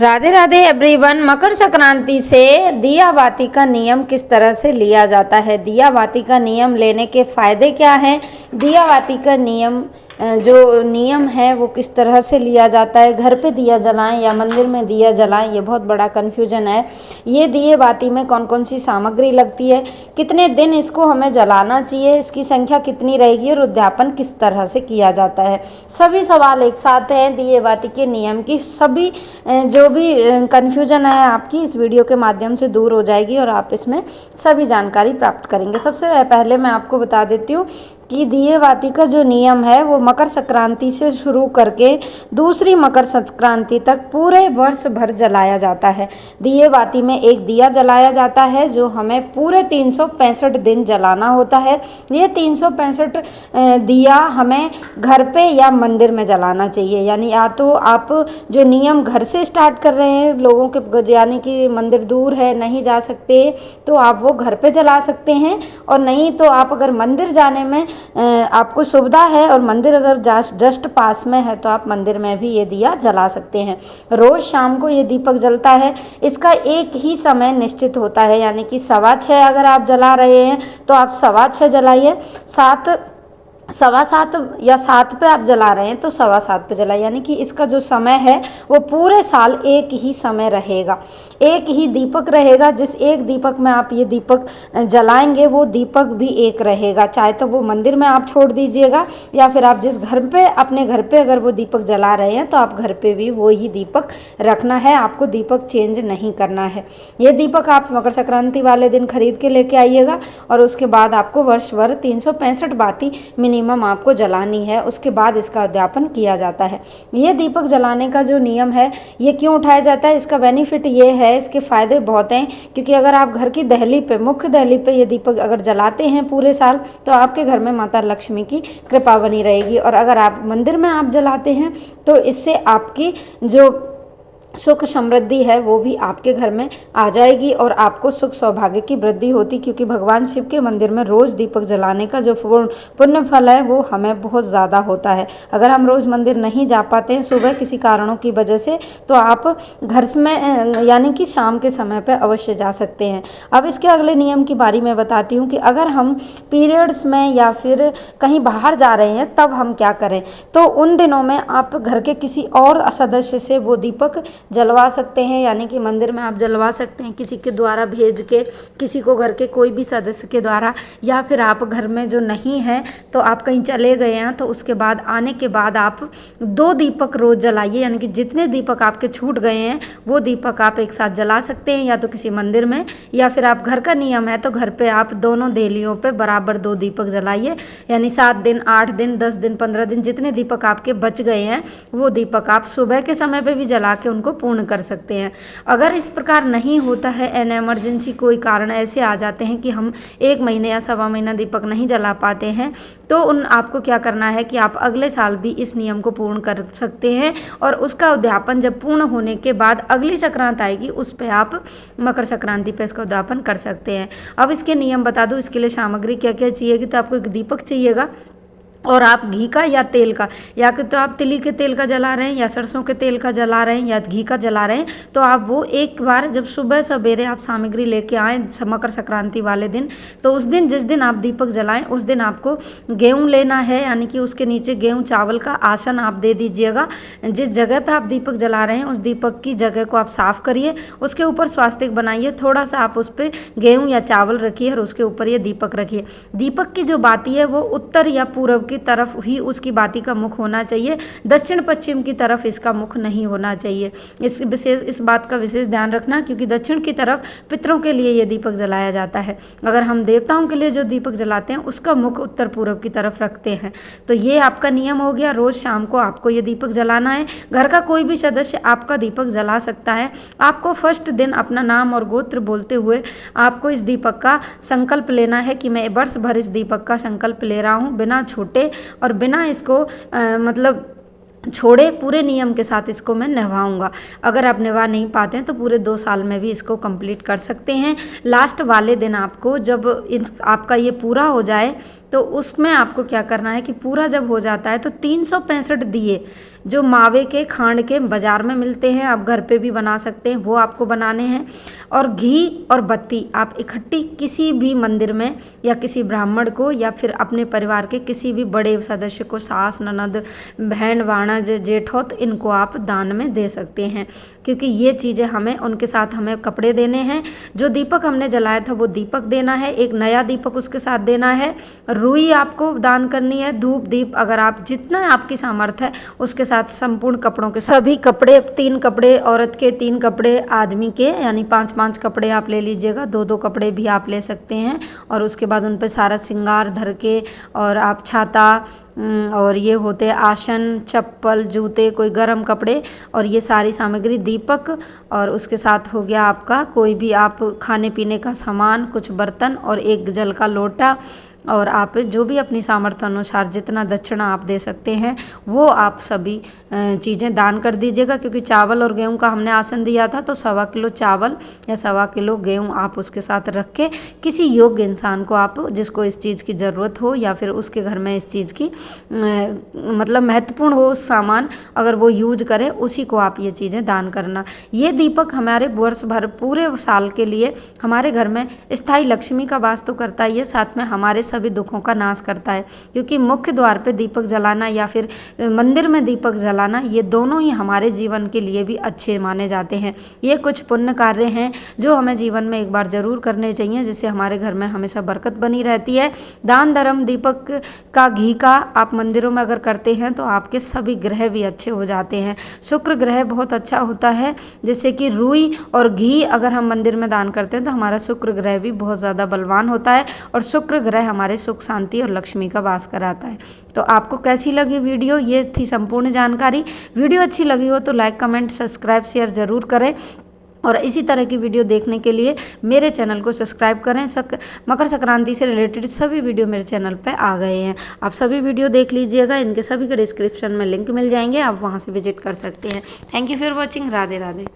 Radhe Radhe everyone. Makar Sankranti से दिया बाती का नियम किस तरह से लिया जाता है, दिया बाती का नियम लेने के फायदे क्या हैं, दिया बाती का नियम जो नियम है वो किस तरह से लिया जाता है, घर पे दिया जलाएं या मंदिर में दिया जलाएं, ये बहुत बड़ा कन्फ्यूजन है। ये दिए बाती में कौन कौन सी सामग्री लगती है, कितने दिन इसको हमें जलाना चाहिए, इसकी संख्या कितनी रहेगी और उद्यापन किस तरह से किया जाता है, सभी सवाल एक साथ हैं दिए बाती के नियम की। सभी जो भी कन्फ्यूजन है आपकी इस वीडियो के माध्यम से दूर हो जाएगी और आप इसमें सभी जानकारी प्राप्त करेंगे। सबसे पहले मैं आपको बता देती हूँ कि दिए बाती का जो नियम है वो मकर संक्रांति से शुरू करके दूसरी मकर संक्रांति तक पूरे वर्ष भर जलाया जाता है। दिए बाती में एक दिया जलाया जाता है जो हमें पूरे 365 दिन जलाना होता है। ये 365 दिया हमें घर पे या मंदिर में जलाना चाहिए, यानी या तो आप जो नियम घर से स्टार्ट कर रहे हैं, लोगों के यानी कि मंदिर दूर है नहीं जा सकते तो आप वो घर पे जला सकते हैं, और नहीं तो आप अगर मंदिर जाने में आपको सुविधा है और मंदिर अगर जस्ट पास में है तो आप मंदिर में भी ये दिया जला सकते हैं। रोज़ शाम को ये दीपक जलता है, इसका एक ही समय निश्चित होता है, यानी कि 6:15 अगर आप जला रहे हैं तो आप 6:15 जलाइए, 7:15 या 7 पे आप जला रहे हैं तो 7:15 पे जलाइए, यानी कि इसका जो समय है वो पूरे साल एक ही समय रहेगा, एक ही दीपक रहेगा। जिस एक दीपक में आप ये दीपक जलाएंगे वो दीपक भी एक रहेगा, चाहे तो वो मंदिर में आप छोड़ दीजिएगा या फिर आप जिस घर पे अपने घर पे अगर वो दीपक जला रहे हैं तो आप घर पे भी वो ही दीपक रखना है, आपको दीपक चेंज नहीं करना है। ये दीपक आप मकर संक्रांति वाले दिन खरीद के लेके आइएगा और उसके बाद आपको वर्ष भर 365 बाती मिनिमम आपको जलानी है, उसके बाद इसका उद्यापन किया जाता है। ये दीपक जलाने का जो नियम है ये क्यों उठाया जाता है, इसका बेनिफिट ये है, इसके फ़ायदे बहुत हैं, क्योंकि अगर आप घर की दहली पे, मुख्य दहली पे ये दीपक अगर जलाते हैं पूरे साल तो आपके घर में माता लक्ष्मी की कृपा बनी रहेगी, और अगर आप मंदिर में आप जलाते हैं तो इससे आपकी जो सुख समृद्धि है वो भी आपके घर में आ जाएगी और आपको सुख सौभाग्य की वृद्धि होती, क्योंकि भगवान शिव के मंदिर में रोज़ दीपक जलाने का जो पुण्य फल है वो हमें बहुत ज़्यादा होता है। अगर हम रोज़ मंदिर नहीं जा पाते हैं सुबह किसी कारणों की वजह से तो आप घर में यानी कि शाम के समय पर अवश्य जा सकते हैं। अब इसके अगले नियम की बारी में बताती हूँ कि अगर हम पीरियड्स में या फिर कहीं बाहर जा रहे हैं तब हम क्या करें, तो उन दिनों में आप घर के किसी और सदस्य से वो दीपक जलवा सकते हैं, यानी कि मंदिर में आप जलवा सकते हैं किसी के द्वारा भेज के, किसी को घर के कोई भी सदस्य के द्वारा, या फिर आप घर में जो नहीं है तो आप कहीं चले गए हैं तो उसके बाद आने के बाद आप 2 दीपक रोज़ जलाइए, यानी कि जितने दीपक आपके छूट गए हैं वो दीपक आप एक साथ जला सकते हैं, या तो किसी मंदिर में या फिर आप घर का नियम है तो घर पे आप दोनों देहलियों पे बराबर 2 दीपक जलाइए, यानी 7 दिन 8 दिन 10 दिन 15 दिन जितने दीपक आपके बच गए हैं वो दीपक आप सुबह के समय पे भी जला के उनको पूर्ण कर सकते हैं। अगर इस प्रकार नहीं होता है, एन एमरजेंसी कोई कारण ऐसे आ जाते हैं कि हम 1 महीने या 1.25 महीना दीपक नहीं जला पाते हैं, तो आपको क्या करना है कि आप अगले साल भी इस नियम को पूर्ण कर सकते हैं, और उसका उद्यापन जब पूर्ण होने के बाद अगली संक्रांत आएगी उस पर आप मकर संक्रांति पर इसका उद्यापन कर सकते हैं। अब इसके नियम बता दूँ, इसके लिए सामग्री क्या क्या चाहिएगी, तो आपको एक दीपक चाहिएगा और आप घी का या तेल का, या तो आप तिली के तेल का जला रहे हैं या सरसों के तेल का जला रहे हैं या घी का जला रहे हैं, तो आप वो एक बार जब सुबह सवेरे आप सामग्री लेके आएँ मकर संक्रांति वाले दिन, तो उस दिन जिस दिन आप दीपक जलाएं उस दिन आपको गेहूं लेना है, यानी कि उसके नीचे गेहूं चावल का आसन आप दे दीजिएगा। जिस जगह पर आप दीपक जला रहे हैं उस दीपक की जगह को आप साफ़ करिए, उसके ऊपर स्वास्तिक बनाइए, थोड़ा सा आप उस पर गेहूँ या चावल रखिए और उसके ऊपर ये दीपक रखिए। दीपक की जो बाती है वो उत्तर या पूर्व की तरफ ही उसकी बाती का मुख होना चाहिए, दक्षिण पश्चिम की तरफ इसका मुख नहीं होना चाहिए। इस बात का विशेष ध्यान रखना, क्योंकि दक्षिण की तरफ पितरों के लिए ये दीपक जलाया जाता है। अगर हम देवताओं के लिए जो दीपक जलाते हैं उसका मुख उत्तर पूर्व की तरफ रखते हैं। तो ये आपका नियम हो गया, रोज़ शाम को आपको ये दीपक जलाना है। घर का कोई भी सदस्य आपका दीपक जला सकता है। आपको फर्स्ट दिन अपना नाम और गोत्र बोलते हुए आपको इस दीपक का संकल्प लेना है कि मैं वर्ष भर इस दीपक का संकल्प ले रहा हूँ, बिना छूटे और बिना इसको मतलब छोड़े पूरे नियम के साथ इसको मैं निभाऊंगा। अगर आप निभा नहीं पाते हैं तो पूरे 2 साल में भी इसको कंप्लीट कर सकते हैं। लास्ट वाले दिन आपको जब आपका ये पूरा हो जाए तो उसमें आपको क्या करना है कि पूरा जब हो जाता है तो 365 दिए जो मावे के खांड के बाज़ार में मिलते हैं, आप घर पे भी बना सकते हैं, वो आपको बनाने हैं। और घी और बत्ती आप इकट्ठी किसी भी मंदिर में या किसी ब्राह्मण को या फिर अपने परिवार के किसी भी बड़े सदस्य को, सास ननद बहन भाणज जेठौत, इनको आप दान में दे सकते हैं, क्योंकि ये चीज़ें हमें उनके साथ हमें कपड़े देने हैं। जो दीपक हमने जलाया था वो दीपक देना है, एक नया दीपक उसके साथ देना है। रुई आपको दान करनी है, धूप दीप अगर आप जितना आपकी सामर्थ्य है उसके साथ संपूर्ण कपड़ों के सभी कपड़े, 3 कपड़े औरत के, 3 कपड़े आदमी के, यानी 5-5 कपड़े आप ले लीजिएगा, 2-2 कपड़े भी आप ले सकते हैं। और उसके बाद उन पर सारा श्रृंगार धर के और आप छाता और ये होते आसन, चप्पल, जूते, कोई गर्म कपड़े और ये सारी सामग्री, दीपक और उसके साथ हो गया आपका कोई भी आप खाने पीने का सामान, कुछ बर्तन और एक जल का लोटा। और आप जो भी अपनी सामर्थ्य अनुसार जितना दक्षिणा आप दे सकते हैं वो आप सभी चीज़ें दान कर दीजिएगा, क्योंकि चावल और गेहूं का हमने आसन दिया था, तो 1.25 किलो चावल या 1.25 किलो गेहूं आप उसके साथ रख के किसी योग्य इंसान को आप, जिसको इस चीज़ की ज़रूरत हो या फिर उसके घर में इस चीज़ की मतलब महत्वपूर्ण हो सामान, अगर वो यूज करे, उसी को आप ये चीज़ें दान करना। ये दीपक हमारे वर्ष भर पूरे साल के लिए हमारे घर में स्थायी लक्ष्मी का वास तो करता ही है, साथ में हमारे सभी दुखों का नाश करता है, क्योंकि मुख्य द्वार पे दीपक जलाना या फिर मंदिर में दीपक जलाना, ये दोनों ही हमारे जीवन के लिए भी अच्छे माने जाते हैं। ये कुछ पुण्य कार्य हैं जो हमें जीवन में एक बार जरूर करने चाहिए, जिससे हमारे घर में हमेशा बरकत बनी रहती है। दान धर्म दीपक का, घी का आप मंदिरों में अगर करते हैं तो आपके सभी ग्रह भी अच्छे हो जाते हैं। शुक्र ग्रह बहुत अच्छा होता है, जिससे कि रुई और घी अगर हम मंदिर में दान करते हैं तो हमारा शुक्र ग्रह भी बहुत ज़्यादा बलवान होता है और शुक्र ग्रह हमारे सुख शांति और लक्ष्मी का वास कराता है। तो आपको कैसी लगी वीडियो? ये थी संपूर्ण जानकारी। वीडियो अच्छी लगी हो तो लाइक, कमेंट, सब्सक्राइब, शेयर ज़रूर करें और इसी तरह की वीडियो देखने के लिए मेरे चैनल को सब्सक्राइब करें। मकर संक्रांति से रिलेटेड सभी वीडियो मेरे चैनल पे आ गए हैं, आप सभी वीडियो देख लीजिएगा। इनके सभी के डिस्क्रिप्शन में लिंक मिल जाएंगे, आप वहाँ से विजिट कर सकते हैं। Thank you for watching. Radhe Radhe.